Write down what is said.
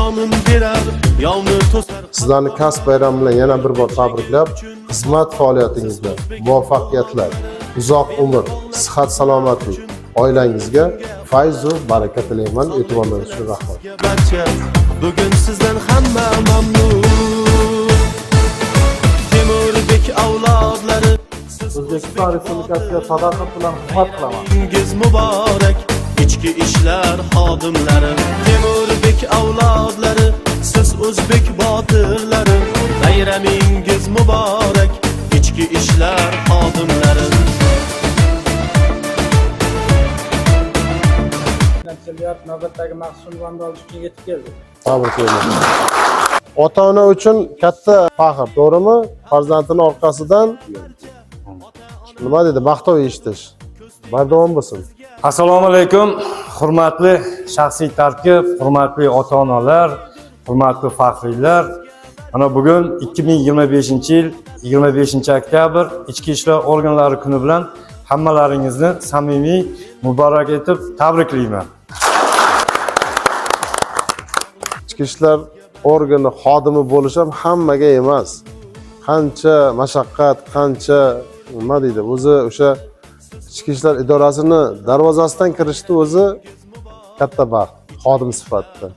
qonun berar, yovni to'sar. Sizlarni kasb bayrami bilan yana bir bor tabriklab, xizmat faoliyatingizda muvaffaqiyatlar, uzoq umr, sihat salomatlik, oilangizga fayz va baraka tilayman. E'tiboringiz uchun rahmat. Barcha bugun sizdan hamma mamnun. Temurbek avlodlari O'zbekiston Respublikasiga sadoqat bilan xizmat qilaman. Ingiz muborak, ichki ishlar xodimlari. Temurbek avlodlari, siz o'zbek botirlari. Bayramingiz muborak, ichki ishlar xodimlari. Natsiyat navbatdagi maqsad unvonni olish uchun yetib keldi. Tabriklayman. Ota-ona uchun katta faxr, to'g'rimi? Farzandining orqasidan nima dedi? Maqtov eshitish. Bardavom bo'lsin. Assalomu alaykum, hurmatli shaxsiy tarkib, hurmatli ota-onalar, hurmatli faxriylar. Mana bugun 2025-yil 25-oktyabr Ichki ishlar organlari kuni bilan hammalaringizni samimiy muborak etib tabriklayman. Ichki ishlar organi xodimi bo'lish ham hammaga emas. Qancha mashaqqat, qancha nima deydi? O'zi o'sha ichki ishlar idorasini darvozasidan kirishni o'zi katta baxt xodim sifatida.